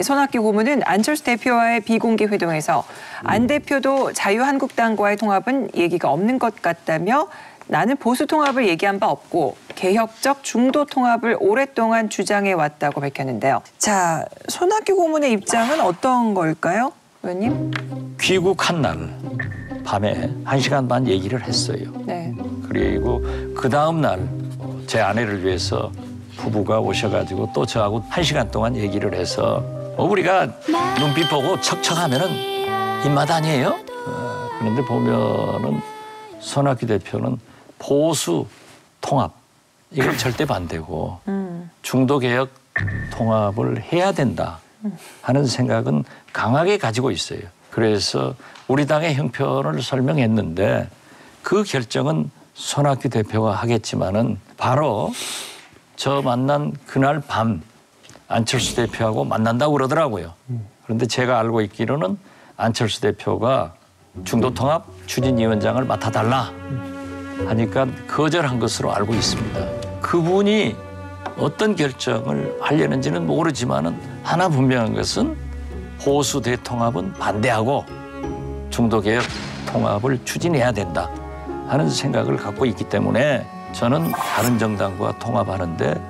손학규 고문은 안철수 대표와의 비공개 회동에서 안 대표도 자유한국당과의 통합은 얘기가 없는 것 같다며 나는 보수 통합을 얘기한 바 없고 개혁적 중도 통합을 오랫동안 주장해 왔다고 밝혔는데요. 자, 손학규 고문의 입장은 어떤 걸까요, 의원님? 귀국한 날 밤에 1시간 반 얘기를 했어요. 네. 그리고 그 다음 날 제 아내를 위해서 부부가 오셔가지고 또 저하고 1시간 동안 얘기를 해서 우리가 눈빛 보고 척척하면은 입맛 아니에요? 그런데 보면은 손학규 대표는 보수 통합 이걸 절대 반대고 중도 개혁 통합을 해야 된다 하는 생각은 강하게 가지고 있어요. 그래서 우리 당의 형편을 설명했는데 그 결정은 손학규 대표가 하겠지만은 바로 저 만난 그날 밤 안철수 대표하고 만난다고 그러더라고요. 그런데 제가 알고 있기로는 안철수 대표가 중도통합 추진위원장을 맡아달라 하니까 거절한 것으로 알고 있습니다. 그분이 어떤 결정을 하려는지는 모르지만은 하나 분명한 것은 보수 대통합은 반대하고 중도개혁 통합을 추진해야 된다 하는 생각을 갖고 있기 때문에 저는 다른 정당과 통합하는데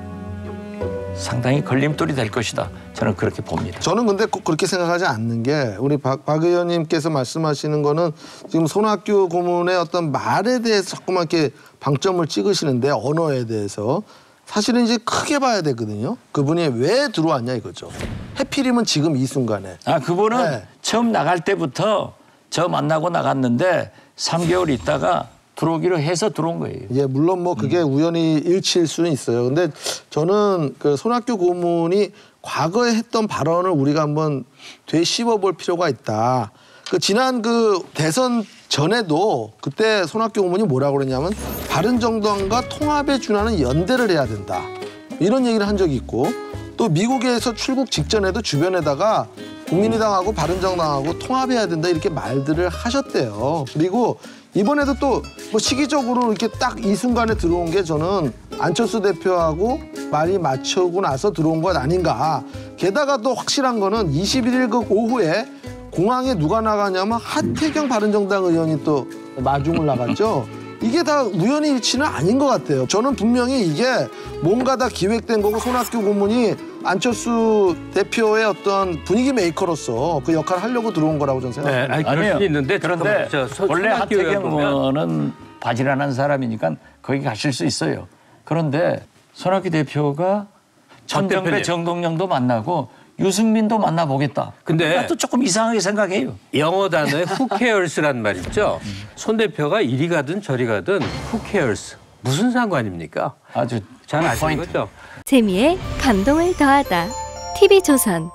상당히 걸림돌이 될 것이다. 저는 그렇게 봅니다. 저는 근데 꼭 그렇게 생각하지 않는 게 우리 박 의원님께서 말씀하시는 거는 지금 손학규 고문의 어떤 말에 대해서 자꾸만 이렇게 방점을 찍으시는데 언어에 대해서 사실은 이제 크게 봐야 되거든요. 그분이 왜 들어왔냐 이거죠. 해필이면 지금 이 순간에. 그분은 네. 처음 나갈 때부터 저 만나고 나갔는데 3개월 있다가 들어오기로 해서 들어온 거예요. 예, 물론 뭐 그게 우연히 일치일 수는 있어요. 근데 저는 그 손학규 고문이 과거에 했던 발언을 우리가 한번 되씹어 볼 필요가 있다. 그 지난 그 대선 전에도 그때 손학규 고문이 뭐라고 그랬냐면 바른정당과 통합에 준하는 연대를 해야 된다. 이런 얘기를 한 적이 있고 또 미국에서 출국 직전에도 주변에다가 국민의당하고 바른정당하고 통합해야 된다 이렇게 말들을 하셨대요. 그리고 이번에도 또 뭐 시기적으로 이렇게 딱 이 순간에 들어온 게 저는 안철수 대표하고 말이 맞추고 나서 들어온 것 아닌가. 게다가 또 확실한 거는 21일 그 오후에 공항에 누가 나가냐면 하태경 바른정당 의원이 또 마중을 나갔죠. 이게 다 우연의 일치는 아닌 것 같아요. 저는 분명히 이게 뭔가 다 기획된 거고 손학규 고문이 안철수 대표의 어떤 분위기 메이커로서 그 역할을 하려고 들어온 거라고 저는 생각합니다. 네, 그럴 수 있는데 그런데 원래 하태경 의원은 바지런한 사람이니까 거기 가실 수 있어요. 그런데 손학규 대표가 전정배 정동영도 만나고 유승민도 만나보겠다. 근데 또 조금 이상하게 생각해요. 영어 단어에 who cares란 말 있죠. 손 대표가 이리 가든 저리 가든 who cares. 무슨 상관입니까? 아주 잘 아시는 거죠? 재미에 감동을 더하다. TV조선